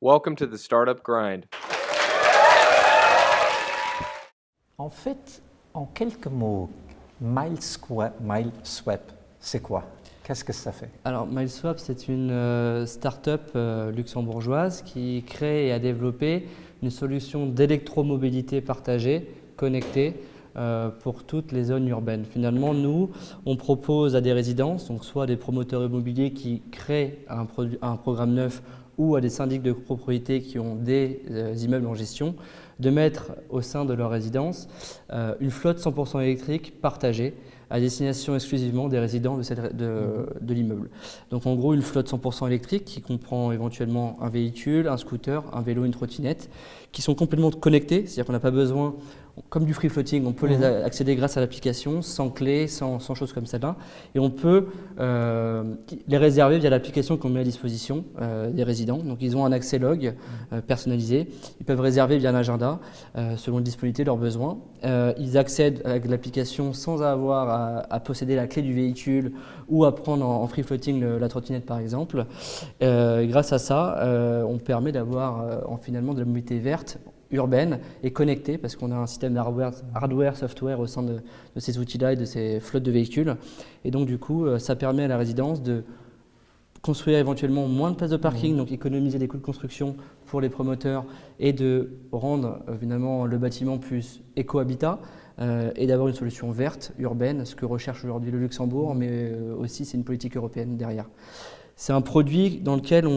Welcome to the Startup Grind. En fait, en quelques mots, Mileswap, c'est quoi? Qu'est-ce que ça fait? Alors, Mileswap, c'est une start-up luxembourgeoise qui crée et a développé une solution d'électromobilité partagée, connectée, pour toutes les zones urbaines. Finalement, nous, on propose à des résidences, donc soit des promoteurs immobiliers qui créent un programme neuf ou à des syndics de propriété qui ont des immeubles en gestion, de mettre au sein de leur résidence une flotte 100% électrique partagée à destination exclusivement des résidents de l'immeuble. Donc en gros, une flotte 100% électrique qui comprend éventuellement un véhicule, un scooter, un vélo, une trottinette, qui sont complètement connectés, c'est-à-dire qu'on n'a pas besoin, comme du free floating, on peut les accéder grâce à l'application, sans clé, sans choses comme ça là, et on peut les réserver via l'application qu'on met à disposition des résidents. Donc ils ont un accès log personnalisé, ils peuvent réserver via un agenda selon la disponibilité de leurs besoins. Ils accèdent avec l'application sans avoir à posséder la clé du véhicule ou à prendre en free floating la trottinette par exemple. Grâce à ça, on permet d'avoir finalement de la mobilité verte, urbaine et connectée, parce qu'on a un système hardware, software au sein de ces outils-là et de ces flottes de véhicules. Et donc du coup, ça permet à la résidence de construire éventuellement moins de places de parking, donc économiser des coûts de construction pour les promoteurs et de rendre finalement le bâtiment plus éco-habitat et d'avoir une solution verte, urbaine, ce que recherche aujourd'hui le Luxembourg, mais aussi c'est une politique européenne derrière. C'est un produit dans lequel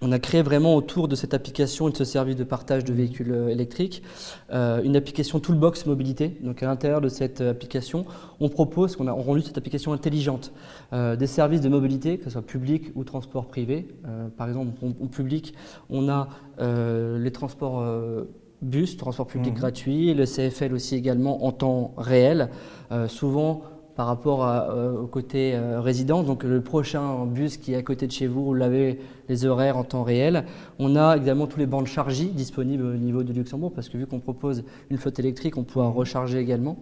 on a créé vraiment autour de cette application et de ce service de partage de véhicules électriques une application Toolbox Mobilité. Donc à l'intérieur de cette application, on propose, on a rendu cette application intelligente, des services de mobilité, que ce soit public ou transport privé. Par exemple, en public, on a les transports bus, transport public gratuit, le CFL aussi également en temps réel, souvent par rapport au côté résident, donc le prochain bus qui est à côté de chez vous, vous l'avez les horaires en temps réel. On a également tous les bancs de chargie disponibles au niveau de Luxembourg, parce que vu qu'on propose une flotte électrique, on pourra recharger également.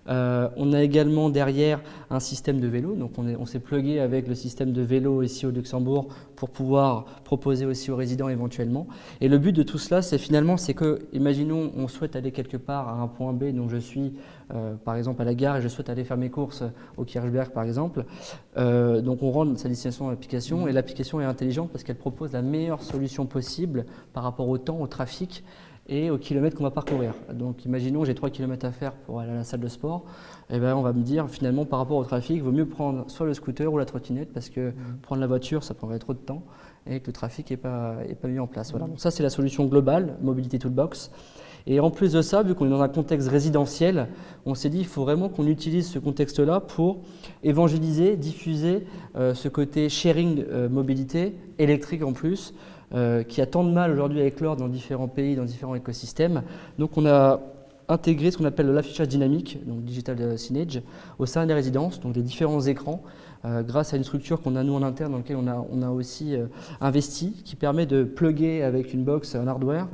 On a également derrière un système de vélo, donc on s'est plugué avec le système de vélo ici au Luxembourg pour pouvoir proposer aussi aux résidents éventuellement. Et le but de tout cela, c'est que, imaginons, on souhaite aller quelque part à un point B, donc je suis par exemple à la gare et je souhaite aller faire mes courses au Kirchberg par exemple. Donc on rend sa destination à l'application et l'application est intelligente parce qu'elle propose la meilleure solution possible par rapport au temps, au trafic et aux kilomètres qu'on va parcourir. Donc imaginons j'ai 3 km à faire pour aller à la salle de sport, et ben on va me dire finalement par rapport au trafic, il vaut mieux prendre soit le scooter ou la trottinette parce que prendre la voiture ça prendrait trop de temps et que le trafic n'est pas mis en place. Voilà. Donc ça c'est la solution globale, Mobility Toolbox. Et en plus de ça, vu qu'on est dans un contexte résidentiel, on s'est dit qu'il faut vraiment qu'on utilise ce contexte-là pour évangéliser, diffuser ce côté sharing mobilité électrique en plus, qui a tant de mal aujourd'hui à éclore dans différents pays, dans différents écosystèmes. Donc on a intégré ce qu'on appelle l'affichage dynamique, donc digital signage, au sein des résidences, donc des différents écrans, grâce à une structure qu'on a nous en interne dans laquelle on a aussi investi, qui permet de plugger avec une box, un hardware,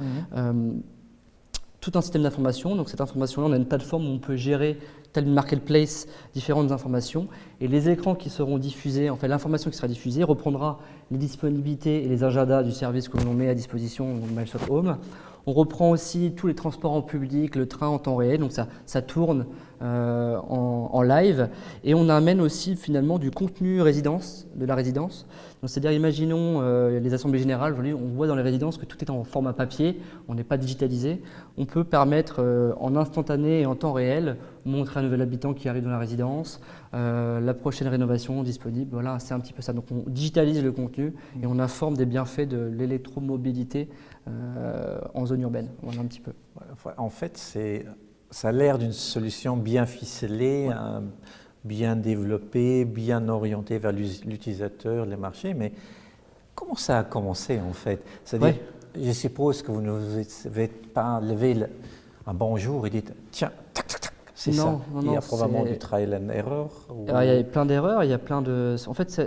tout un système d'information. Donc cette information-là, on a une plateforme où on peut gérer, telle une marketplace, différentes informations. Et les écrans qui seront diffusés, en fait l'information qui sera diffusée reprendra les disponibilités et les agendas du service que l'on met à disposition, donc Mileswap Home. On reprend aussi tous les transports en public, le train en temps réel, donc ça tourne en live. Et on amène aussi finalement du contenu de la résidence. Donc c'est-à-dire, imaginons les assemblées générales, aujourd'hui on voit dans les résidences que tout est en format papier, on n'est pas digitalisé. On peut permettre en instantané et en temps réel, montrer un nouvel habitant qui arrive dans la résidence, la prochaine rénovation disponible, voilà, c'est un petit peu ça. Donc on digitalise le contenu et on informe des bienfaits de l'électromobilité en zone urbaine, voilà un petit peu. En fait, ça a l'air d'une solution bien ficelée, bien développée, bien orientée vers l'utilisateur, les marchés, mais comment ça a commencé en fait? C'est-à-dire, je suppose que vous ne vous êtes pas levé un bon jour et dites « tiens, tac, tac, tac ». C'est ça. Il y a probablement du trial and error. Il y a plein d'erreurs, il y a plein de. En fait,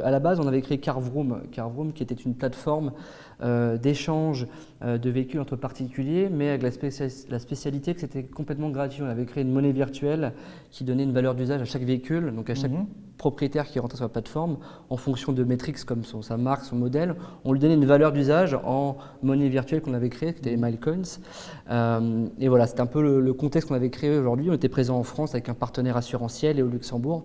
à la base, on avait créé Carvroom, qui était une plateforme d'échange de véhicules entre particuliers, mais avec la spécialité que c'était complètement gratuit. On avait créé une monnaie virtuelle qui donnait une valeur d'usage à chaque véhicule, donc à chaque propriétaire qui rentrait sur la plateforme, en fonction de métriques comme sa marque, son modèle, on lui donnait une valeur d'usage en monnaie virtuelle qu'on avait créée, qui était les Milecoins. Et voilà, c'était un peu le contexte qu'on avait créé aujourd'hui. On était présent en France avec un partenaire assurantiel et au Luxembourg.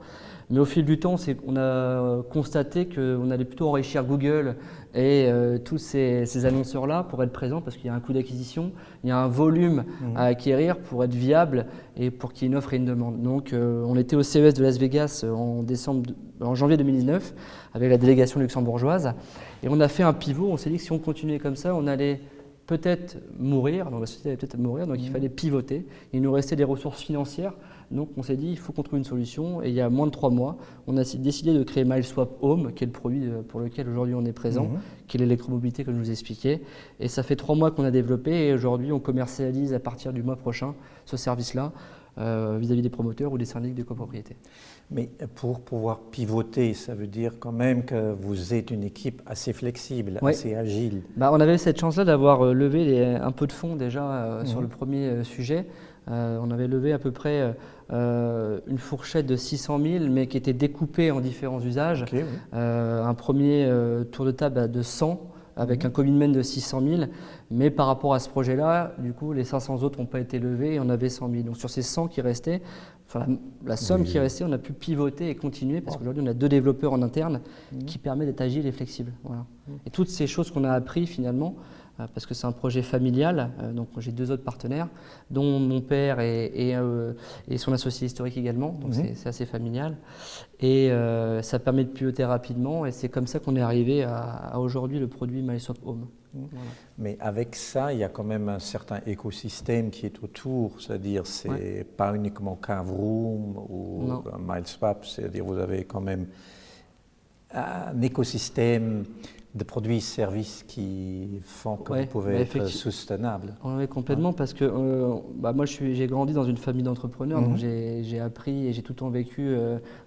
Mais au fil du temps, on a constaté qu'on allait plutôt enrichir Google et tous ces annonceurs-là pour être présents parce qu'il y a un coût d'acquisition, il y a un volume à acquérir pour être viable et pour qu'il y ait une offre et une demande. Donc on était au CES de Las Vegas en janvier 2019 avec la délégation luxembourgeoise et on a fait un pivot. On s'est dit que si on continuait comme ça, on allait peut-être mourir, donc la société allait peut-être mourir, donc il fallait pivoter. Il nous restait des ressources financières. Donc on s'est dit, il faut qu'on trouve une solution. Et il y a moins de 3 mois, on a décidé de créer MileSwap Home, qui est le produit pour lequel aujourd'hui on est présent, qui est l'électromobilité comme je vous ai expliqué. Et ça fait 3 mois qu'on a développé et aujourd'hui on commercialise à partir du mois prochain ce service-là vis-à-vis des promoteurs ou des syndics de copropriété. Mais pour pouvoir pivoter, ça veut dire quand même que vous êtes une équipe assez flexible, assez agile. On avait cette chance-là d'avoir levé un peu de fonds déjà sur le premier sujet. On avait levé à peu près une fourchette de 600 000, mais qui était découpée en différents usages. Okay, oui. Un premier tour de table de 100, avec un commitment de 600 000. Mais par rapport à ce projet-là, du coup, les 500 autres n'ont pas été levés et on avait 100 000. Donc sur ces 100 qui restaient, la somme qui restait, on a pu pivoter et continuer parce qu'aujourd'hui, on a 2 développeurs en interne qui permettent d'être agile et flexible. Voilà. Et toutes ces choses qu'on a appris finalement, parce que c'est un projet familial, donc j'ai 2 autres partenaires, dont mon père et son associé historique également, donc c'est assez familial. Et ça permet de pivoter rapidement et c'est comme ça qu'on est arrivé à aujourd'hui le produit MileSwap Home. Voilà. Mais avec ça, il y a quand même un certain écosystème qui est autour, c'est-à-dire c'est pas uniquement Carvroom ou MileSwap, c'est-à-dire vous avez quand même un écosystème de produits et services qui font que vous pouvez être soutenable. Oui, complètement, parce que moi j'ai grandi dans une famille d'entrepreneurs, donc j'ai appris et j'ai tout le temps vécu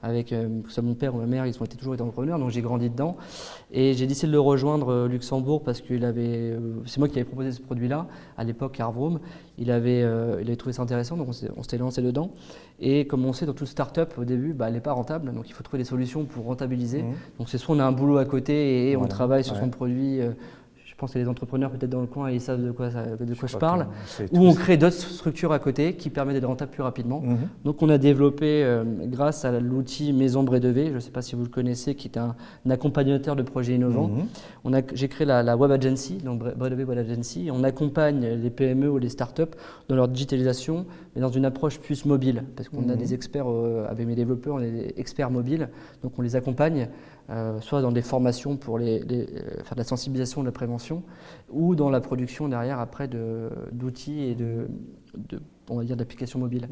avec que ce soit mon père ou ma mère, ils ont toujours été entrepreneurs, donc j'ai grandi dedans. Et j'ai décidé de le rejoindre Luxembourg parce que c'est moi qui avais proposé ce produit-là, à l'époque Carvroom. Il avait trouvé ça intéressant, donc on s'était lancé dedans. Et comme on sait, dans toute start-up, au début, elle n'est pas rentable, donc il faut trouver des solutions pour rentabiliser. Donc c'est soit on a un boulot à côté et on travaille sur son produit. Je pense que les entrepreneurs peut-être dans le coin, ils savent de quoi je parle. Ou on crée d'autres structures à côté qui permettent d'être rentable plus rapidement. Donc on a développé, grâce à l'outil Maison Bredeve, je ne sais pas si vous le connaissez, qui est un accompagnateur de projets innovants. J'ai créé la Web Agency, donc Bredeve Web Agency. Et on accompagne les PME ou les startups dans leur digitalisation, mais dans une approche plus mobile. Parce qu'on a des experts, avec mes développeurs, on est des experts mobiles. Donc on les accompagne. Soit dans des formations pour faire de la sensibilisation, de la prévention, ou dans la production derrière après d'outils et on va dire d'applications mobiles.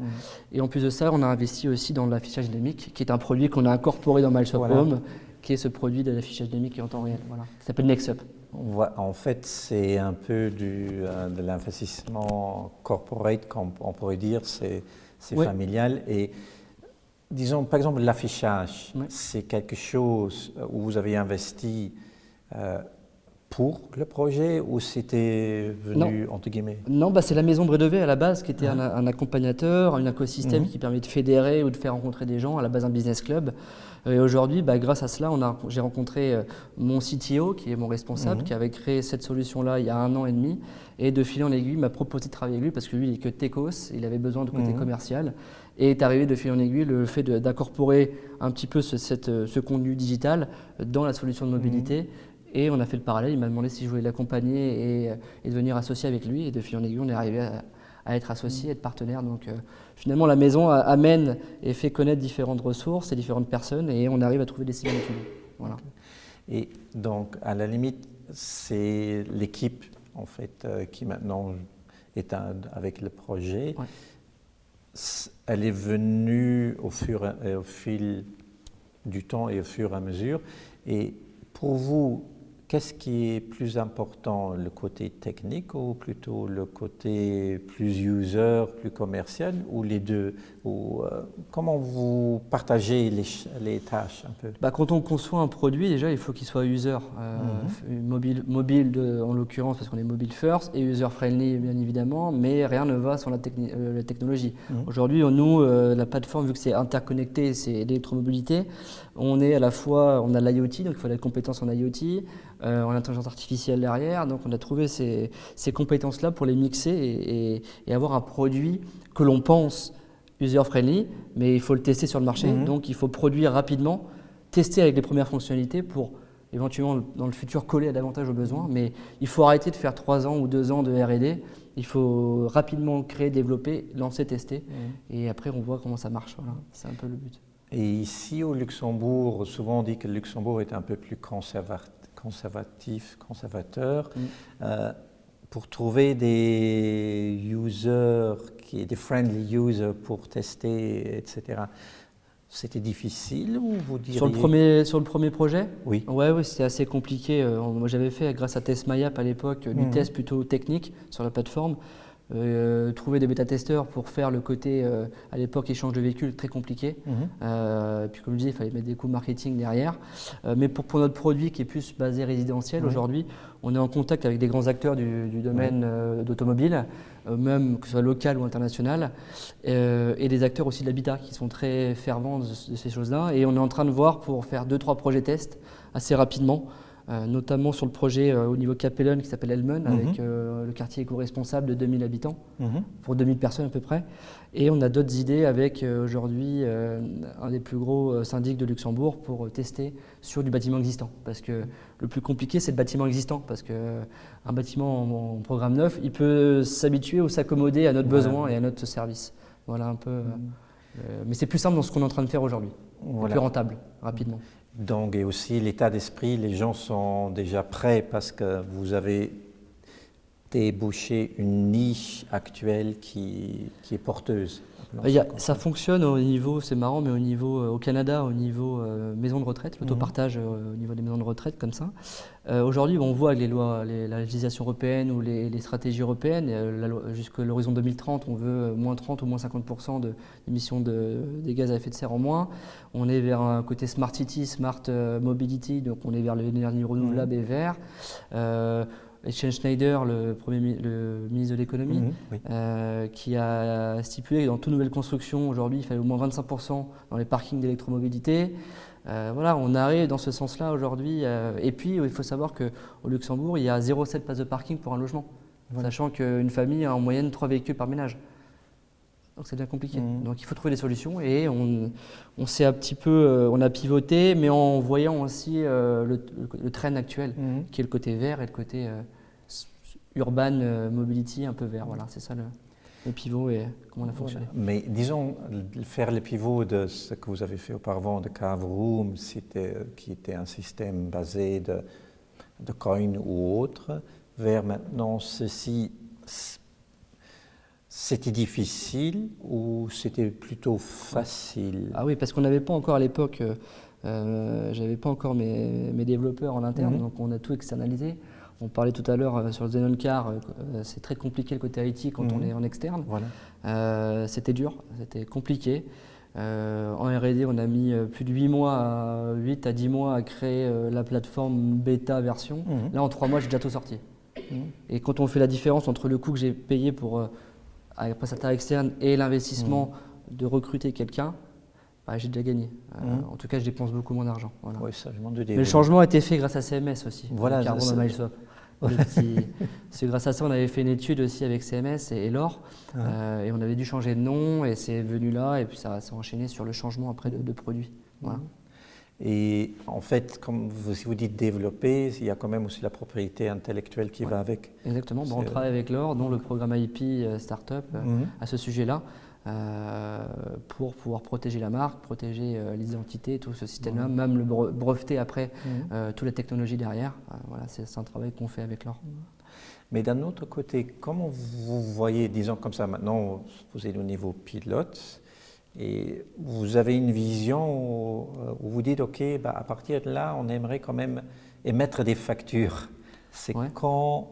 Et en plus de ça, on a investi aussi dans l'affichage dynamique, qui est un produit qu'on a incorporé dans MileSwap Home, qui est ce produit de l'affichage dynamique en temps réel, qui s'appelle NextUp. En fait, c'est un peu de l'investissement corporate, on pourrait dire, c'est familial. Et disons, par exemple, l'affichage, c'est quelque chose où vous avez investi pour le projet ou c'était venu, entre guillemets? Non, c'est la Maison Bredeve à la base qui était un accompagnateur, un écosystème qui permet de fédérer ou de faire rencontrer des gens, à la base un business club. Et aujourd'hui, grâce à cela, j'ai rencontré mon CTO, qui est mon responsable, qui avait créé cette solution-là il y a 1 an et demi. Et de fil en aiguille, il m'a proposé de travailler avec lui parce que lui, il est que techos, il avait besoin de côté commercial. Et est arrivé de fil en aiguille le fait d'incorporer un petit peu ce contenu digital dans la solution de mobilité. Et on a fait le parallèle, il m'a demandé si je voulais l'accompagner et devenir associé avec lui. Et de fil en aiguille, on est arrivé à être associé, être partenaire. Donc finalement, la maison amène et fait connaître différentes ressources et différentes personnes et on arrive à trouver des similitudes. Voilà. Et donc, à la limite, c'est l'équipe en fait qui maintenant est avec le projet. Elle est venue au fil du temps et au fur et à mesure. Et pour vous, qu'est-ce qui est plus important, le côté technique ou plutôt le côté plus user, plus commercial, ou les deux? Ou, comment vous partagez les tâches un peu? Quand on conçoit un produit, déjà, il faut qu'il soit user, mobile en l'occurrence, parce qu'on est mobile first, et user friendly, bien évidemment, mais rien ne va sans la technologie. Aujourd'hui, nous, la plateforme, vu que c'est interconnecté, c'est l'électromobilité, on est à la fois, on a l'IoT, donc il faut la compétence en IoT, en intelligence artificielle derrière, donc on a trouvé ces compétences-là pour les mixer et avoir un produit que l'on pense user-friendly, mais il faut le tester sur le marché, donc il faut produire rapidement, tester avec les premières fonctionnalités pour éventuellement dans le futur coller davantage aux besoins, mais il faut arrêter de faire 3 ans ou 2 ans de R&D, il faut rapidement créer, développer, lancer, tester, et après on voit comment ça marche, voilà. C'est un peu le but. Et ici au Luxembourg, souvent on dit que le Luxembourg est un peu plus conservateur. Pour trouver des users, des friendly users pour tester, etc. C'était difficile ou vous diriez... Sur le premier projet? Oui. Oui, c'était assez compliqué. Moi j'avais fait grâce à TestMyApp à l'époque du test plutôt technique sur la plateforme. Trouver des bêta-testeurs pour faire le côté, à l'époque, échange de véhicules, très compliqué. Puis comme je disais, il fallait mettre des coûts marketing derrière. Mais pour notre produit qui est plus basé résidentiel, aujourd'hui, on est en contact avec des grands acteurs du domaine d'automobile, même que ce soit local ou international, et des acteurs aussi de l'habitat qui sont très fervents de ces choses-là. Et on est en train de voir pour faire 2-3 projets tests assez rapidement. Notamment sur le projet au niveau Capellen qui s'appelle Elmen, avec le quartier éco-responsable de 2000 habitants, pour 2000 personnes à peu près. Et on a d'autres idées avec aujourd'hui un des plus gros syndics de Luxembourg pour tester sur du bâtiment existant. Parce que le plus compliqué, c'est le bâtiment existant. Parce qu'un bâtiment en programme neuf, il peut s'habituer ou s'accommoder à notre besoin et à notre service. Voilà un peu. Mais c'est plus simple dans ce qu'on est en train de faire aujourd'hui. Plus rentable, rapidement. Donc, et aussi l'état d'esprit, les gens sont déjà prêts parce que vous avez débouché une niche actuelle qui est porteuse. Ça fonctionne au niveau, c'est marrant, mais au niveau au Canada, au niveau maison de retraite, l'autopartage au niveau des maisons de retraite comme ça. Aujourd'hui, on voit avec les lois, la législation européenne ou les stratégies européennes, jusqu'à l'horizon 2030, on veut moins 30 ou moins 50% d'émissions des gaz à effet de serre en moins. On est vers un côté Smart City, Smart Mobility, donc on est vers l'énergie renouvelable et vert. Etienne Schneider, le ministre de l'économie, qui a stipulé que dans toute nouvelle construction, aujourd'hui, il fallait au moins 25% dans les parkings d'électromobilité. Voilà, on arrive dans ce sens-là aujourd'hui. Et puis, il faut savoir qu'au Luxembourg, il y a 0,7 places de parking pour un logement, sachant qu'une famille a en moyenne 3 véhicules par ménage. Donc c'est bien compliqué. Donc il faut trouver des solutions et on s'est un petit peu, on a pivoté, mais en voyant aussi le trend actuel, qui est le côté vert et le côté urban mobility un peu vert. Voilà, c'est ça le pivot et comment on a fonctionné. Mais disons, faire le pivot de ce que vous avez fait auparavant de Cave Room, qui était un système basé de coin ou autre, vers maintenant ceci. C'était difficile ou c'était plutôt facile? Ah oui, parce qu'on n'avait pas encore à l'époque, j'avais pas encore mes développeurs en interne, donc on a tout externalisé. On parlait tout à l'heure sur le Xenon Car, c'est très compliqué le côté IT quand on est en externe. Voilà. C'était dur, c'était compliqué. En R&D, on a mis plus de 8 à 10 mois à créer la plateforme bêta version. Là, en 3 mois, j'ai déjà tout sorti. Et quand on fait la différence entre le coût que j'ai payé pour avec un prestataire externe et l'investissement de recruter quelqu'un, j'ai déjà gagné. En tout cas, je dépense beaucoup moins d'argent. Voilà. Oui, ça, je m'en doutais. Mais le changement a été fait grâce à CMS aussi. Voilà, c'est grâce à ça, on avait fait une étude aussi avec CMS et l'OR, et on avait dû changer de nom, et c'est venu là, et puis ça s'est enchaîné sur le changement après de produit. Voilà. Et en fait, comme si vous dites développer, il y a quand même aussi la propriété intellectuelle qui va avec. Exactement, on travaille avec l'OR, dont le programme IP Startup à ce sujet-là, pour pouvoir protéger la marque, protéger l'identité, tout ce système-là, même le breveter après toute la technologie derrière. Voilà, c'est un travail qu'on fait avec l'OR. Mais d'un autre côté, comment vous voyez, disons comme ça, maintenant, vous êtes au niveau pilote, et vous avez une vision où vous dites, OK, à partir de là, on aimerait quand même émettre des factures. C'est Ouais. quand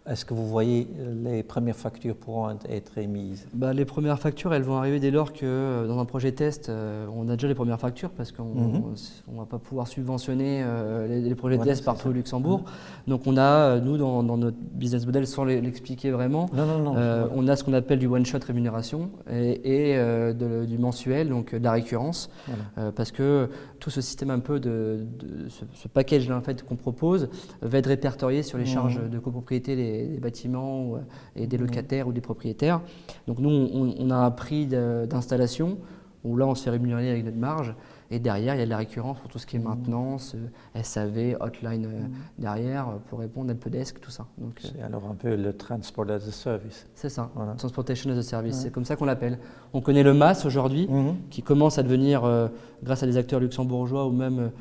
est-ce que vous voyez les premières factures pourront être émises? Bah, les premières factures, elles vont arriver dès lors que dans un projet test, on a déjà les premières factures parce qu'on ne va pas pouvoir subventionner les projets de Voilà, test c'est partout ça. au Luxembourg. Donc on a, nous, dans notre business model, sans l'expliquer vraiment, Non. on a ce qu'on appelle du one-shot rémunération et du mensuel, donc de la récurrence, Voilà. parce que tout ce système un peu ce package-là en fait, qu'on propose va être répertorié sur les charges de copropriété des bâtiments et des locataires ou des propriétaires. Donc nous, on a un prix d'installation où là, on se fait rémunérer avec notre marge. Et derrière, il y a de la récurrence pour tout ce qui est maintenance, SAV, hotline derrière, pour répondre, helpdesk, tout ça. Donc, C'est alors un peu le transport as a service. c'est ça, Voilà. Transportation as a Service, c'est comme ça qu'on l'appelle. On connaît le MAS aujourd'hui, qui commence à devenir, grâce à des acteurs luxembourgeois ou même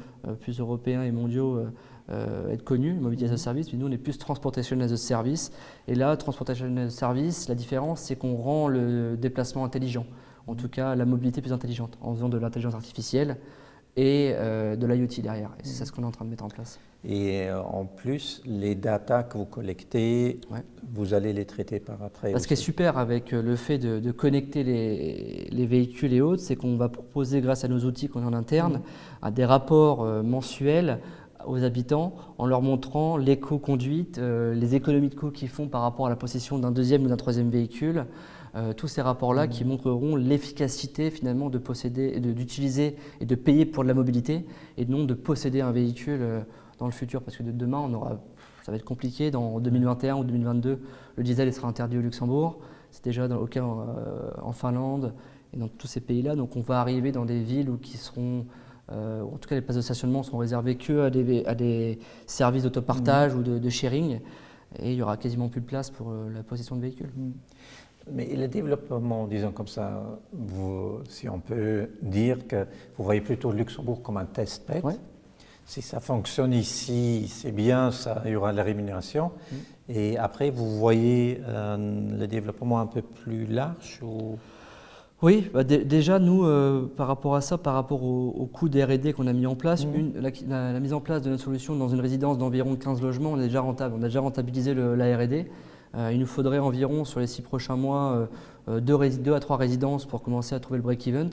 plus européens et mondiaux, être connu, Mobility as a Service, mais nous on est plus Transportation as a Service. Et là, Transportation as a Service, la différence c'est qu'on rend le déplacement intelligent, en tout cas la mobilité plus intelligente, en faisant de l'intelligence artificielle et de l'IoT derrière. Et c'est ça ce qu'on est en train de mettre en place. Et en plus, les datas que vous collectez, vous allez les traiter par après. Ce qui est super avec le fait de connecter les véhicules et autres, c'est qu'on va proposer, grâce à nos outils qu'on a en interne, des rapports mensuels aux habitants en leur montrant l'éco-conduite, les économies de coûts qu'ils font par rapport à la possession d'un deuxième ou d'un troisième véhicule. Tous ces rapports-là qui montreront l'efficacité finalement de posséder, d'utiliser et de payer pour de la mobilité et non de posséder un véhicule dans le futur. Parce que demain, ça va être compliqué. Dans 2021 ou 2022, le diesel sera interdit au Luxembourg. C'est déjà le cas en Finlande et dans tous ces pays-là. Donc on va arriver dans des villes qui seront... en tout cas, les places de stationnement sont réservées à des services d'autopartage ou de sharing. Et il n'y aura quasiment plus de place pour la possession de véhicules. Mais le développement, disons comme ça, si on peut dire que vous voyez plutôt le Luxembourg comme un test bed. Si ça fonctionne ici, c'est bien, il y aura la rémunération. Et après, vous voyez le développement un peu plus large ou... Oui, déjà nous, par rapport à ça, par rapport au coût des R&D qu'on a mis en place, la mise en place de notre solution dans une résidence d'environ 15 logements, on est déjà rentable. On a déjà rentabilisé la R&D. Il nous faudrait environ, sur les 6 prochains mois, 2 à 3 résidences pour commencer à trouver le break-even.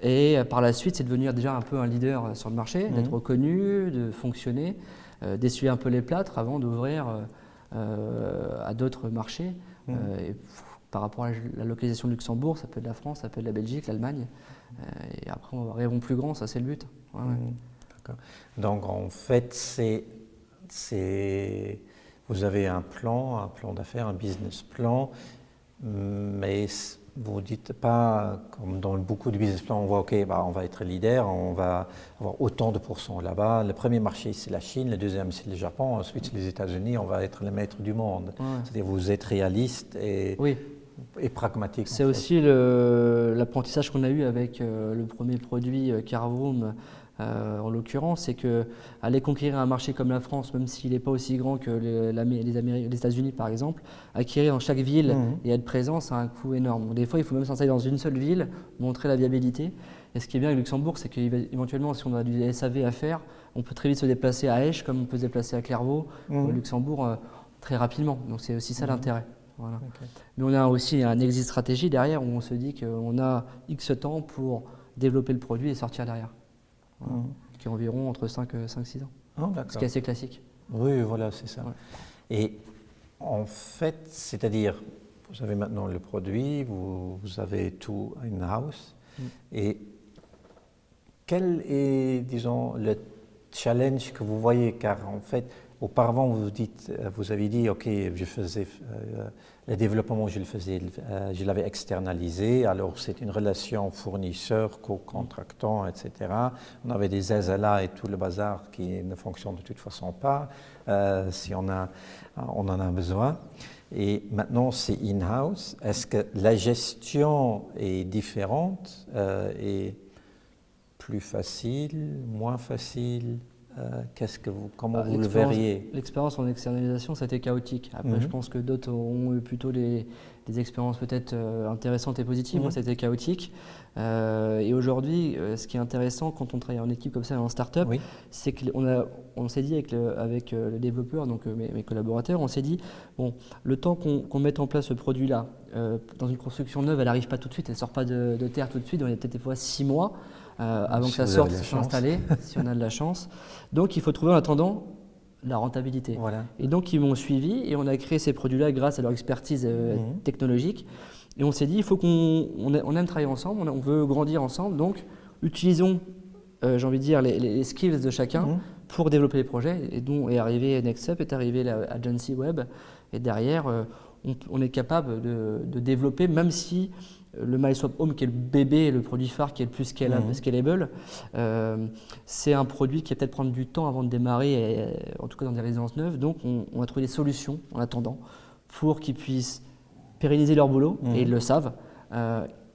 Et par la suite, c'est devenir déjà un peu un leader sur le marché, d'être reconnu, de fonctionner, d'essuyer un peu les plâtres avant d'ouvrir à d'autres marchés. Et par rapport à la localisation de Luxembourg, ça peut être la France, ça peut être la Belgique, l'Allemagne. Et après, on rêvons plus grand, ça c'est le but. D'accord. Donc en fait, vous avez un plan d'affaires, un business plan, mais vous ne dites pas, comme dans beaucoup de business plans, on voit, OK, on va être leader, on va avoir autant de pourcents là-bas. Le premier marché, c'est la Chine, le deuxième, c'est le Japon, ensuite, c'est les États-Unis, on va être les maîtres du monde. C'est-à-dire, vous êtes réaliste et pragmatique. C'est aussi l'apprentissage qu'on a eu avec le premier produit Carroom, en l'occurrence, c'est qu'aller conquérir un marché comme la France, même s'il n'est pas aussi grand que les États-Unis par exemple, acquérir dans chaque ville et être présent, ça a un coût énorme. Donc, des fois, il faut même s'installer dans une seule ville, montrer la viabilité. Et ce qui est bien avec Luxembourg, c'est qu'éventuellement, si on a du SAV à faire, on peut très vite se déplacer à Esch, comme on peut se déplacer à Clairvaux, au Luxembourg, très rapidement. Donc c'est aussi ça l'intérêt. Voilà. Mais on a aussi un exit stratégie derrière où on se dit qu'on a X temps pour développer le produit et sortir derrière. Voilà. Qui est environ entre 5-6 ans. Ce qui est assez classique. Oui, voilà, c'est ça. Et en fait, c'est-à-dire, vous avez maintenant le produit, vous avez tout in-house. Et quel est, disons, le challenge que vous voyez? Car en fait, auparavant, vous avez dit, OK, je faisais le développement, je l'avais externalisé. Alors, c'est une relation fournisseur, co-contractant, etc. On avait des SLA et tout le bazar qui ne fonctionne de toute façon pas si on en a besoin. Et maintenant, c'est in-house. Est-ce que la gestion est différente et plus facile, moins facile? Comment vous le verriez? L'expérience en externalisation, c'était chaotique. Après, je pense que d'autres ont eu plutôt des expériences peut-être intéressantes et positives. Moi, c'était chaotique. Et aujourd'hui, ce qui est intéressant quand on travaille en équipe comme ça en start-up, Oui. c'est qu'on s'est dit avec le développeur, donc mes collaborateurs, on s'est dit, bon, le temps qu'on mette en place ce produit-là, dans une construction neuve, elle n'arrive pas tout de suite, elle ne sort pas de terre tout de suite, on est peut-être des fois 6 mois avant que ça sorte, s'installer, si on a de la chance. Donc il faut trouver en attendant la rentabilité. Voilà. Et donc ils m'ont suivi et on a créé ces produits-là grâce à leur expertise technologique. Et on s'est dit, il faut on aime travailler ensemble, on veut grandir ensemble, donc utilisons, j'ai envie de dire, les skills de chacun pour développer les projets. Et donc est arrivé NextUp, est arrivé l'Agency Web, et derrière, on est capable de développer, même si le MySwap Home, qui est le bébé, le produit phare qui est le plus scalable, c'est un produit qui va peut-être prendre du temps avant de démarrer, en tout cas dans des résidences neuves. Donc on a trouvé des solutions en attendant pour qu'ils puissent pérenniser leur boulot, et ils le savent,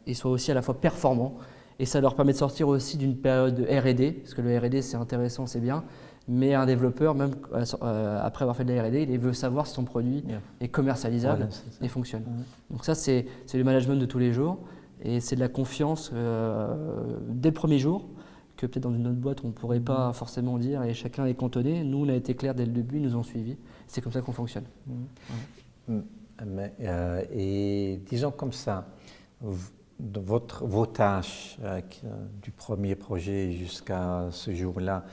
et soient aussi à la fois performants. Et ça leur permet de sortir aussi d'une période de R&D, parce que le R&D c'est intéressant, c'est bien, mais un développeur, même après avoir fait de la R&D, il veut savoir si son produit est commercialisable et fonctionne. Donc ça c'est le management de tous les jours, et c'est de la confiance dès le premier jour, que peut-être dans une autre boîte on ne pourrait pas forcément dire, et chacun est cantonné. Nous on a été clairs dès le début, ils nous ont suivis, c'est comme ça qu'on fonctionne. Et disons comme ça, vos tâches du premier projet jusqu'à ce jour-là,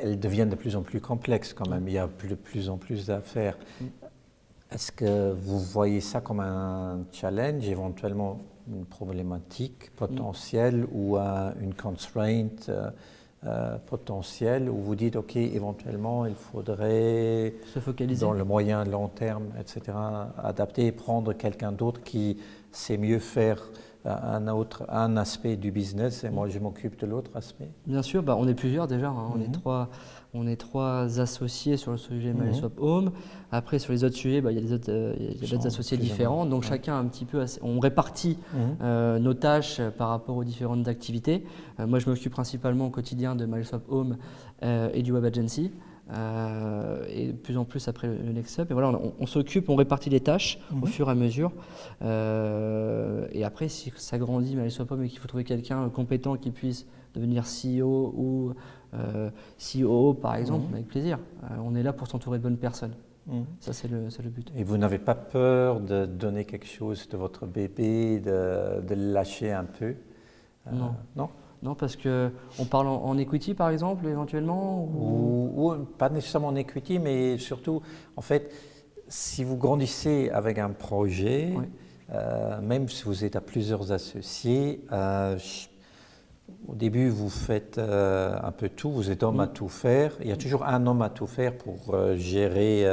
elles deviennent de plus en plus complexes quand même, il y a de plus en plus à faire. Est-ce que vous voyez ça comme un challenge, éventuellement une problématique potentielle ou une constraint potentielle, où vous dites, OK, éventuellement, il faudrait, se focaliser dans le moyen, long terme, etc., adapter et prendre quelqu'un d'autre qui sait mieux faire un aspect du business et moi, je m'occupe de l'autre aspect? Bien sûr, on est plusieurs déjà, on est trois associés sur le sujet MySwap Home. Après, sur les autres sujets, il y a d'autres associés différents. Donc, chacun un petit peu, on répartit nos tâches par rapport aux différentes activités. Moi, je m'occupe principalement au quotidien de MySwap Home et du Web Agency. Et de plus en plus après le NextUp. Et voilà, on s'occupe, on répartit les tâches au fur et à mesure. Et après, si ça grandit, MySwap Home, et qu'il faut trouver quelqu'un compétent qui puisse devenir CEO ou COO par exemple, avec plaisir. On est là pour s'entourer de bonnes personnes. Ça, c'est le but. Et vous n'avez pas peur de donner quelque chose de votre bébé, de le lâcher un peu? Non. Non? Non, parce qu'on parle en equity par exemple, éventuellement ou pas nécessairement en equity, mais surtout, en fait, si vous grandissez avec un projet, même si vous êtes à plusieurs associés, au début, vous faites un peu tout, vous êtes homme à tout faire. Il y a toujours un homme à tout faire pour gérer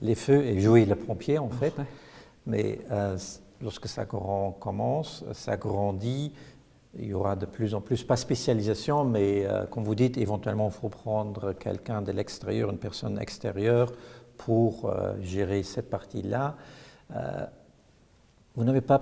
les feux et jouer le pompier, en fait. Mais lorsque ça commence, ça grandit, il y aura de plus en plus, pas spécialisation, mais comme vous dites, éventuellement, il faut prendre quelqu'un de l'extérieur, une personne extérieure pour gérer cette partie-là. Vous n'avez pas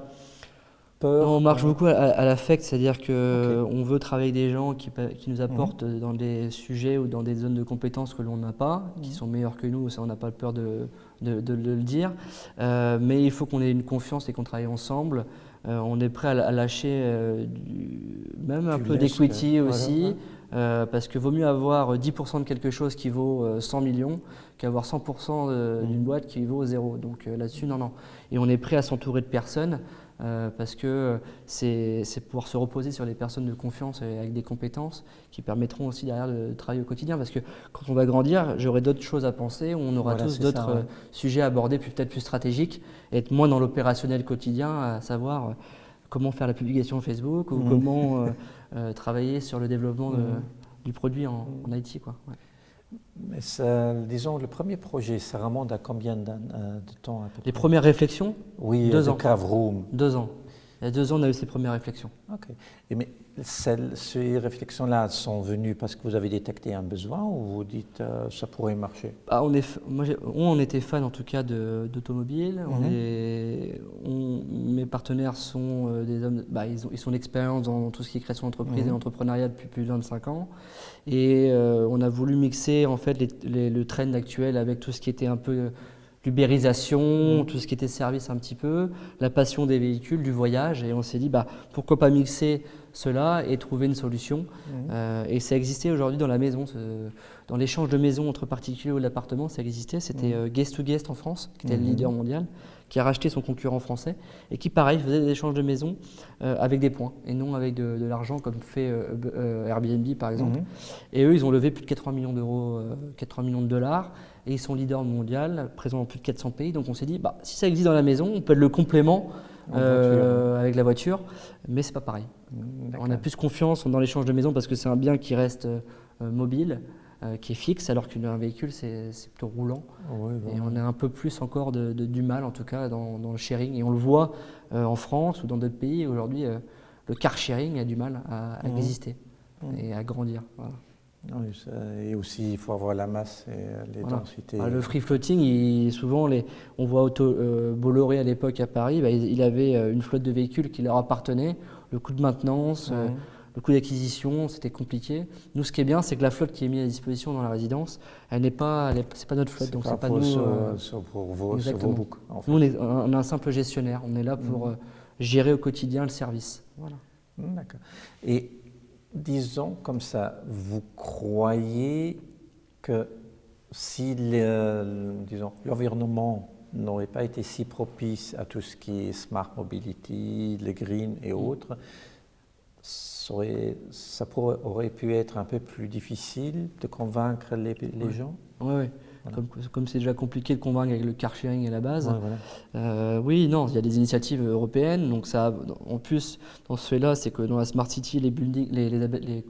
peur? Non, on marche beaucoup à l'affect, c'est-à-dire qu'on veut travailler avec des gens qui nous apportent dans des sujets ou dans des zones de compétences que l'on n'a pas, qui sont meilleurs que nous, ça on n'a pas peur de le dire. Mais il faut qu'on ait une confiance et qu'on travaille ensemble. On est prêt à lâcher même un peu d'equity aussi, parce que vaut mieux avoir 10% de quelque chose qui vaut 100 millions qu'avoir 100% d'une boîte qui vaut 0. Donc là-dessus, non. Et on est prêt à s'entourer de personnes parce que c'est pouvoir se reposer sur les personnes de confiance et avec des compétences qui permettront aussi derrière de travailler au quotidien. Parce que quand on va grandir, j'aurai d'autres choses à penser, on aura tous d'autres sujets à aborder, peut-être plus stratégiques, et être moins dans l'opérationnel quotidien, à savoir comment faire la publication Facebook ou comment travailler sur le développement du produit en IT, quoi. Mais ça, disons, le premier projet, ça remonte à combien de temps à peu près? Les premières réflexions? Oui, 2 ans. Cave Room. 2 ans. Il y a 2 ans, on a eu ces premières réflexions. Ok. Mais ces réflexions-là sont venues parce que vous avez détecté un besoin ou vous dites ça pourrait marcher? On était fan en tout cas d'automobile. Mes partenaires sont des hommes, ils ont l'expérience dans tout ce qui est création d'entreprise et l'entrepreneuriat depuis plus de 25 ans. Et on a voulu mixer en fait le trend actuel avec tout ce qui était un peu l'ubérisation, tout ce qui était service un petit peu, la passion des véhicules, du voyage. Et on s'est dit, pourquoi pas mixer cela et trouver une solution. Et ça existait aujourd'hui dans la maison, dans l'échange de maisons entre particuliers ou d'appartements, ça existait. C'était Guest to Guest en France, qui était le leader mondial, qui a racheté son concurrent français et qui, pareil, faisait des échanges de maisons avec des points et non avec de l'argent comme fait Airbnb par exemple. Et eux, ils ont levé plus de 80 millions d'euros, 80 millions de dollars et ils sont leaders mondial, présents dans plus de 400 pays. Donc on s'est dit, si ça existe dans la maison, on peut être le complément avec la voiture, mais c'est pas pareil. On a plus confiance dans l'échange de maison parce que c'est un bien qui reste mobile, qui est fixe, alors qu'un véhicule, c'est plutôt roulant. Et on a un peu plus encore du mal, en tout cas, dans le sharing. Et on le voit en France ou dans d'autres pays. Aujourd'hui, le car sharing a du mal à exister et à grandir. Voilà. Et aussi, il faut avoir la masse et les densités. Le free floating, souvent, on voit Bolloré à l'époque à Paris, il avait une flotte de véhicules qui leur appartenait. Le coût de maintenance, le coût d'acquisition, c'était compliqué. Nous, ce qui est bien, c'est que la flotte qui est mise à disposition dans la résidence, c'est pas notre flotte, donc c'est pas nous. Sur vos books. En fait. Nous, on est un simple gestionnaire. On est là pour gérer au quotidien le service. Voilà. D'accord. Et disons comme ça, vous croyez que si l'environnement n'aurait pas été si propice à tout ce qui est smart mobility, le green et autres, ça aurait pu être un peu plus difficile de convaincre les gens? Oui. Voilà. Comme c'est déjà compliqué de convaincre avec le car sharing à la base. Oui, non, il y a des initiatives européennes. Donc ça, en plus, dans ce fait-là, c'est que dans la Smart City, les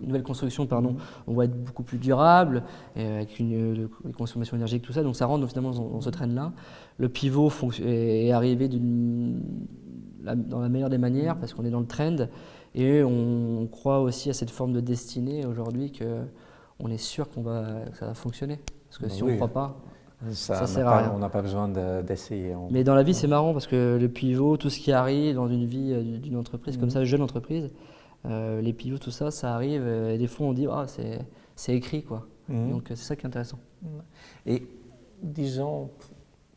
nouvelles constructions, on va être beaucoup plus durables, avec les consommations énergétiques, tout ça. Donc ça rentre finalement dans ce trend-là. Le pivot est arrivé dans la meilleure des manières parce qu'on est dans le trend. Et on croit aussi à cette forme de destinée aujourd'hui qu'on est sûr que ça va fonctionner. Parce que si on ne croit pas, ça sert à rien. On n'a pas besoin d'essayer. Mais dans la vie, c'est marrant parce que le pivot, tout ce qui arrive dans une vie d'une entreprise comme ça, jeune entreprise, les pivots, tout ça, ça arrive. Et des fois, on dit c'est écrit, quoi. Donc c'est ça qui est intéressant. Et disons,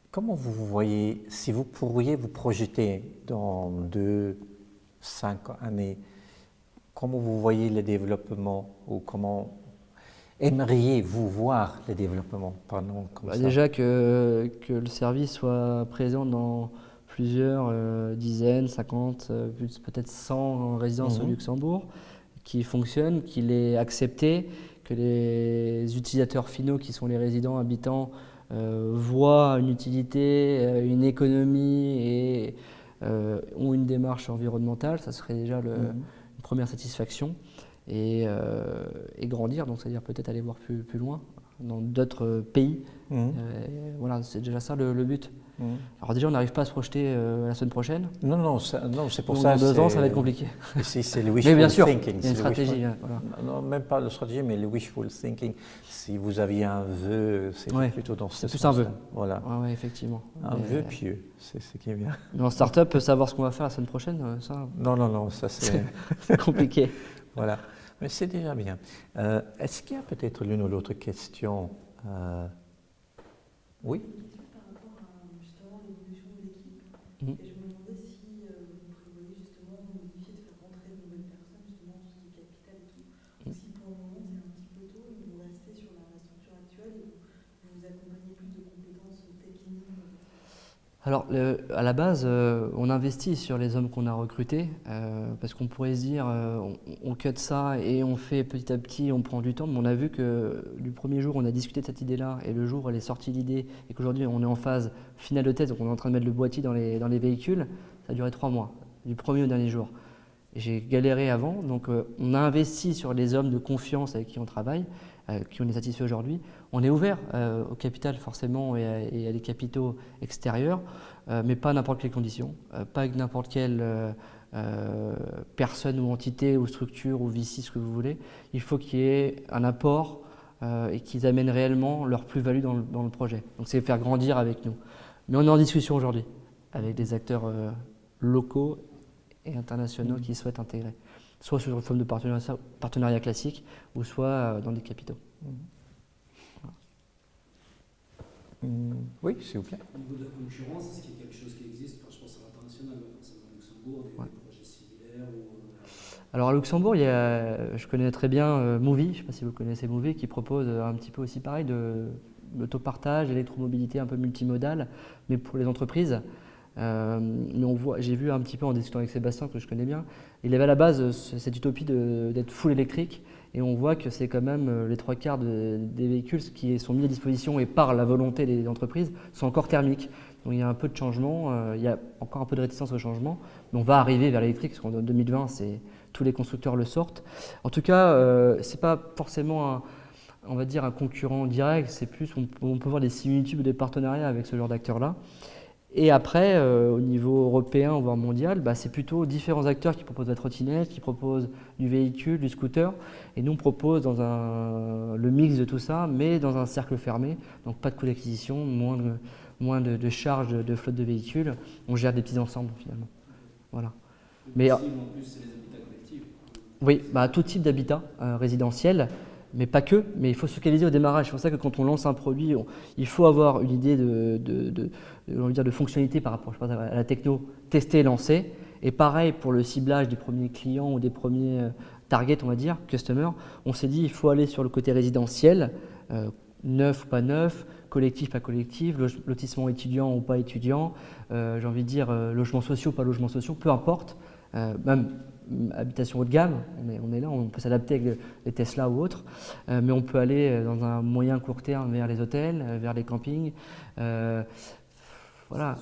comment vous voyez, si vous pourriez vous projeter dans 2-5 années, comment vous voyez le développement ou comment aimeriez-vous voir le développement comme ça? Déjà que le service soit présent dans plusieurs dizaines, 50, peut-être 100 résidences au Luxembourg, qui fonctionnent, qu'il est accepté, que les utilisateurs finaux qui sont les résidents habitants voient une utilité, une économie et ont une démarche environnementale, ça serait déjà une première satisfaction. Et grandir, donc c'est-à-dire peut-être aller voir plus loin dans d'autres pays. Voilà, c'est déjà ça le but. Alors déjà, on n'arrive pas à se projeter la semaine prochaine. Non, c'est pour donc ça. Dans 2 ans, ça va être compliqué. C'est le wishful thinking. Mais bien sûr, il y a une stratégie. Voilà. Non, même pas la stratégie, mais le wishful thinking. Si vous aviez un vœu, c'est plutôt dans ce sens. C'est plus un vœu. Voilà. Ouais, effectivement. Un vœu pieux, c'est ce qui est bien. Mais en start-up, savoir ce qu'on va faire la semaine prochaine, ça. Non, ça c'est compliqué. Voilà. Mais c'est déjà bien. Est-ce qu'il y a peut-être l'une ou l'autre question? Oui? Par rapport à justement l'évolution de l'équipe, et je me demandais si vous prévoyez justement de modifier, de faire rentrer de nouvelles personnes, justement tout ce qui est capital et tout, ou si pour le moment c'est un petit peu tôt et vous restez sur la structure actuelle et vous accompagnez plus de compétences techniques. Alors, à la base, on investit sur les hommes qu'on a recrutés parce qu'on pourrait se dire on cut ça et on fait petit à petit, on prend du temps. Mais on a vu que du premier jour, on a discuté de cette idée-là et le jour où elle est sortie l'idée et qu'aujourd'hui, on est en phase finale de test, donc on est en train de mettre le boîtier dans les véhicules, ça a duré 3 mois, du premier au dernier jour. J'ai galéré avant, donc on a investi sur les hommes de confiance avec qui on travaille, qui on est satisfait aujourd'hui. On est ouvert au capital forcément et à des capitaux extérieurs, mais pas à n'importe quelles conditions, pas avec n'importe quelle personne ou entité ou structure ou VC, ce que vous voulez. Il faut qu'il y ait un apport et qu'ils amènent réellement leur plus-value dans le projet. Donc c'est faire grandir avec nous. Mais on est en discussion aujourd'hui avec des acteurs locaux et internationaux qui souhaitent intégrer, soit sous une forme de partenariat classique ou soit dans des capitaux. Oui, s'il vous plaît. Au niveau de la concurrence, est-ce qu'il y a quelque chose qui existe? Enfin, je pense à l'international, pas forcément au Luxembourg, des projets similaires Alors à Luxembourg, je connais très bien Movie, je ne sais pas si vous connaissez Movie, qui propose un petit peu aussi pareil de l'autopartage, d'électromobilité un peu multimodale, mais pour les entreprises. Mais j'ai vu un petit peu en discutant avec Sébastien, que je connais bien, il avait à la base cette utopie d'être full électrique, et on voit que c'est quand même les 3/4 des véhicules qui sont mis à disposition et par la volonté des entreprises sont encore thermiques. Donc il y a un peu de changement, il y a encore un peu de réticence au changement, mais on va arriver vers l'électrique, parce qu'en 2020, tous les constructeurs le sortent. En tout cas, ce n'est pas forcément on va dire un concurrent direct, c'est plus, on peut voir des similitudes ou des partenariats avec ce genre d'acteurs-là. Et après, au niveau européen, voire mondial, c'est plutôt différents acteurs qui proposent la trottinette, qui proposent du véhicule, du scooter. Et nous, on propose le mix de tout ça, mais dans un cercle fermé. Donc pas de coût d'acquisition, moins de charges de flotte de véhicules. On gère des petits ensembles finalement. Voilà. Mais en plus, c'est les habitats collectifs. Oui, tout type d'habitat résidentiel. Mais pas que, mais il faut se focaliser au démarrage. C'est pour ça que quand on lance un produit, il faut avoir une idée de fonctionnalité par rapport à la techno, tester, lancer. Et pareil pour le ciblage des premiers clients ou des premiers targets, on va dire, customers. On s'est dit il faut aller sur le côté résidentiel, neuf ou pas neuf, collectif, pas collectif, lotissement étudiant ou pas étudiant, j'ai envie de dire logements sociaux, pas logements sociaux, peu importe, même habitation haut de gamme, on est là, on peut s'adapter avec les Tesla ou autres, mais on peut aller dans un moyen court terme vers les hôtels, vers les campings. Voilà.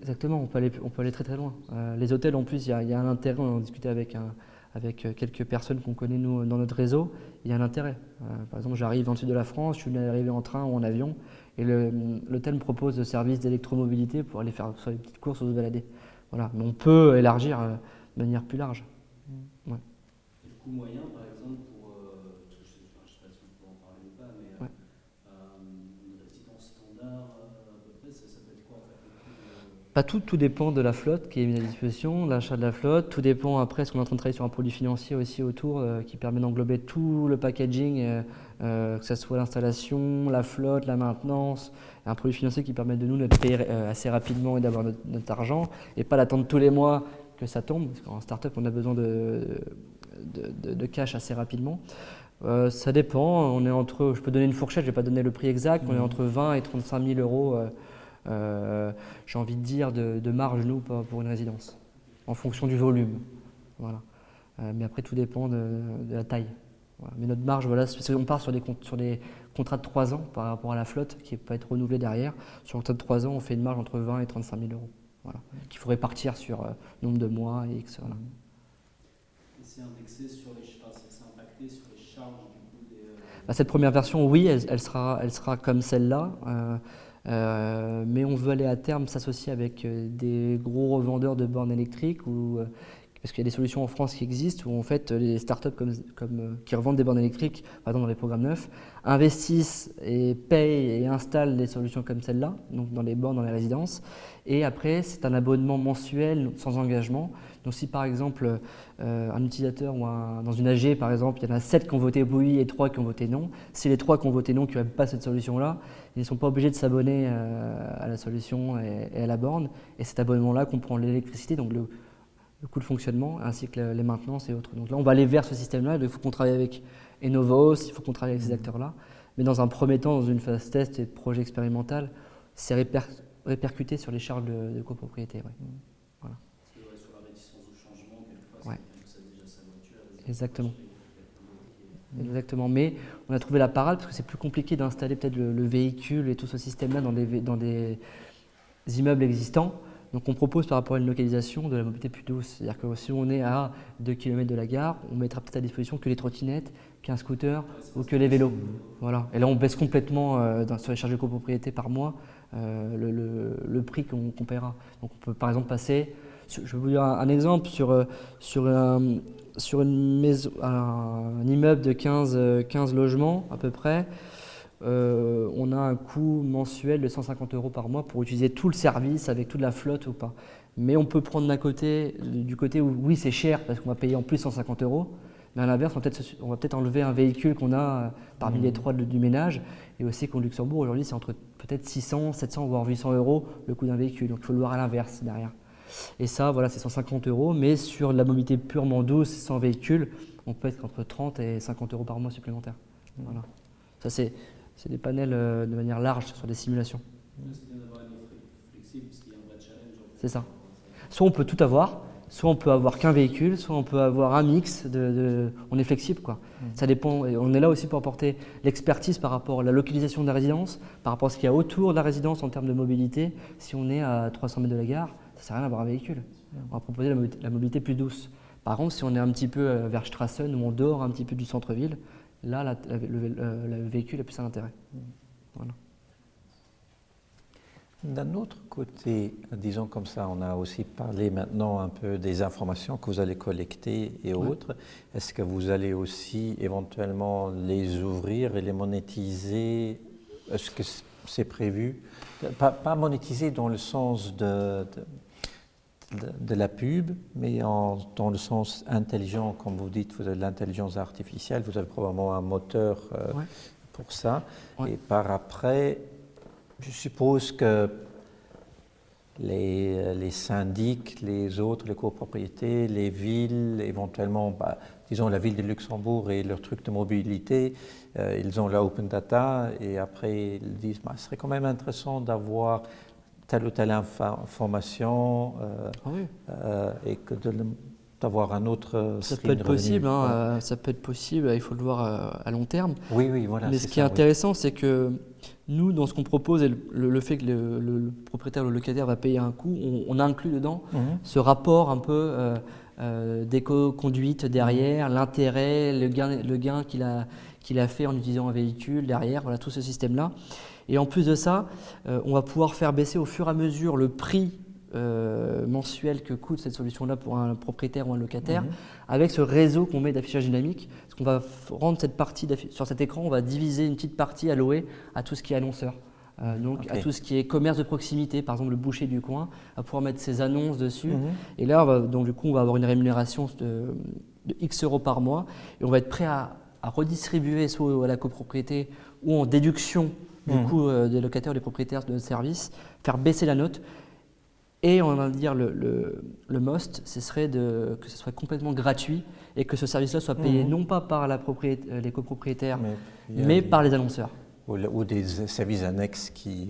Exactement, on peut aller très très loin. Les hôtels en plus, il y a un intérêt, on en discutait avec quelques personnes qu'on connaît nous dans notre réseau, il y a un intérêt. Par exemple, j'arrive dans le sud de la France, je suis arrivé en train ou en avion, et l'hôtel me propose de services d'électromobilité pour aller faire soit des petites courses ou se balader. Voilà. Mais on peut élargir de manière plus large. Ouais. Et le coût moyen, par exemple, je ne sais pas si on peut en parler ou pas, mais une résidence standard, à peu près, ça peut être quoi en fait? Tout dépend de la flotte qui est mise à disposition, l'achat de la flotte. Tout dépend après, parce qu'on est en train de travailler sur un produit financier aussi autour qui permet d'englober tout le packaging, que ce soit l'installation, la flotte, la maintenance. Un produit financier qui permet de nous de payer assez rapidement et d'avoir notre argent et pas d'attendre tous les mois que ça tombe. Parce qu'en start-up, on a besoin de cash assez rapidement. Ça dépend. On est je peux donner une fourchette, je ne vais pas donner le prix exact. On est entre 20 et 35 000 euros. J'ai envie de dire, de marge, nous, pour une résidence, en fonction du volume. Voilà. Mais après, tout dépend de la taille. Voilà. Mais notre marge, voilà, on part sur des contrats de 3 ans par rapport à la flotte, qui peut être renouvelée derrière. Sur un contrat de 3 ans, on fait une marge entre 20 et 35 000 euros. Voilà. Qu'il faut répartir sur nombre de mois et X. Voilà. Et c'est indexé sur c'est impacté sur les charges du coup Cette première version, oui, elle sera comme celle-là. Mais on veut aller à terme s'associer avec des gros revendeurs de bornes électriques parce qu'il y a des solutions en France qui existent où en fait les startups qui revendent des bornes électriques, par exemple dans les programmes neufs, investissent et payent et installent des solutions comme celle-là, donc dans les bornes, dans les résidences. Et après, c'est un abonnement mensuel sans engagement. Donc si par exemple un utilisateur ou dans une AG par exemple, il y en a 7 qui ont voté oui et 3 qui ont voté non. Si les 3 qui ont voté non, qui n'aiment pas cette solution-là, ils ne sont pas obligés de s'abonner à la solution et à la borne. Et cet abonnement-là comprend l'électricité, donc le coût de fonctionnement, ainsi que les maintenances et autres. Donc là, on va aller vers ce système-là. Il faut qu'on travaille avec Enovos, il faut qu'on travaille avec ces acteurs-là. Mais dans un premier temps, dans une phase test et de projet expérimental, c'est répercuté sur les charges de copropriété. Ouais. Voilà. Sur la réticence au changement, quelquefois, Ouais. c'est quelqu'un qui possède déjà sa voiture. Exactement. Exactement, mais on a trouvé la parade parce que c'est plus compliqué d'installer peut-être le véhicule et tout ce système-là dans des immeubles existants. Donc on propose par rapport à une localisation de la mobilité plus douce. C'est-à-dire que si on est à 2 km de la gare, on mettra peut-être à disposition que les trottinettes, qu'un scooter ou que les vélos. Voilà. Et là on baisse complètement sur les charges de copropriété par mois le prix qu'on paiera. Donc on peut par exemple passer, je vais vous dire un exemple, sur une maison, un immeuble de 15 logements à peu près, on a un coût mensuel de 150 € par mois pour utiliser tout le service avec toute la flotte ou pas. Mais on peut prendre du côté où oui c'est cher parce qu'on va payer en plus 150 €, Mais à l'inverse, on va peut-être enlever un véhicule qu'on a parmi les 3 du ménage. Et aussi qu'au Luxembourg, aujourd'hui, c'est entre peut-être 600, 700, voire 800 € le coût d'un véhicule. Donc il faut le voir à l'inverse derrière. Et ça, voilà, c'est 150 €. Mais sur la mobilité purement douce, sans véhicule, on peut être entre 30 et 50 € par mois supplémentaires. Voilà. Ça, c'est des panels de manière large sur des simulations. C'est bien d'avoir une offre flexible, parce qu'il y a un vrai challenge. C'est ça. Soit on peut tout avoir, soit on peut avoir qu'un véhicule, soit on peut avoir un mix on est flexible, quoi. Ça dépend. Et on est là aussi pour apporter l'expertise par rapport à la localisation de la résidence, par rapport à ce qu'il y a autour de la résidence en termes de mobilité. Si on est à 300 mètres de la gare, ça ne sert à rien d'avoir un véhicule. On va proposer la mobilité plus douce. Par contre, si on est un petit peu vers Strassen, où on dort un petit peu du centre-ville, là, le véhicule a plus un intérêt. Voilà. D'un autre côté, disons comme ça, on a aussi parlé maintenant un peu des informations que vous allez collecter et autres. Est-ce que vous allez aussi éventuellement les ouvrir et les monétiser? Est-ce que c'est prévu? Pas monétiser dans le sens de la pub, mais dans le sens intelligent, comme vous dites, vous avez de l'intelligence artificielle, vous avez probablement un moteur pour ça. Et par après, je suppose que les syndics, les autres, les copropriétés, les villes, éventuellement, disons la ville de Luxembourg et leur truc de mobilité, ils ont la open data et après ils disent ce serait quand même intéressant d'avoir telle ou telle information et que d'avoir un autre ça peut être possible, ça peut être possible, il faut le voir à long terme. Oui, voilà. Mais ce qui est intéressant, c'est que nous, dans ce qu'on propose, et le fait que le propriétaire ou le locataire va payer un coût, on inclut dedans ce rapport un peu d'éco-conduite derrière, l'intérêt, le gain qu'il a fait en utilisant un véhicule derrière, voilà tout ce système-là. Et en plus de ça, on va pouvoir faire baisser au fur et à mesure le prix mensuel que coûte cette solution-là pour un propriétaire ou un locataire, avec ce réseau qu'on met d'affichage dynamique. Parce qu'on va rendre cette partie sur cet écran, on va diviser une petite partie allouée à tout ce qui est annonceur. À tout ce qui est commerce de proximité, par exemple le boucher du coin, va pouvoir mettre ses annonces dessus. Et là, donc, du coup, on va avoir une rémunération de X € par mois et on va être prêt à redistribuer soit à la copropriété ou en déduction du coût des locataires ou des propriétaires de services, faire baisser la note. Et on va dire le most, ce serait que ce soit complètement gratuit et que ce service-là soit payé non pas par les copropriétaires, mais par les annonceurs. Ou des services annexes qui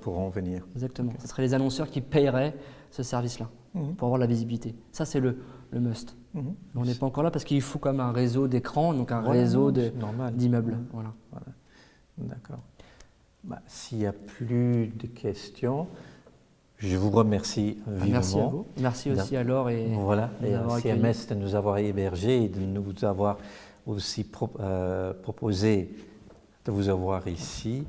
pourront venir. Exactement. Ce seraient les annonceurs qui paieraient ce service-là pour avoir la visibilité. Ça, c'est le must. On n'est pas encore là parce qu'il faut quand même un réseau d'écrans, donc un réseau d'immeubles. Voilà. D'accord. S'il n'y a plus de questions, je vous remercie vivement. Merci à vous. Merci aussi à Laure et à CMS de nous avoir hébergés et de nous avoir aussi proposé de vous avoir ici.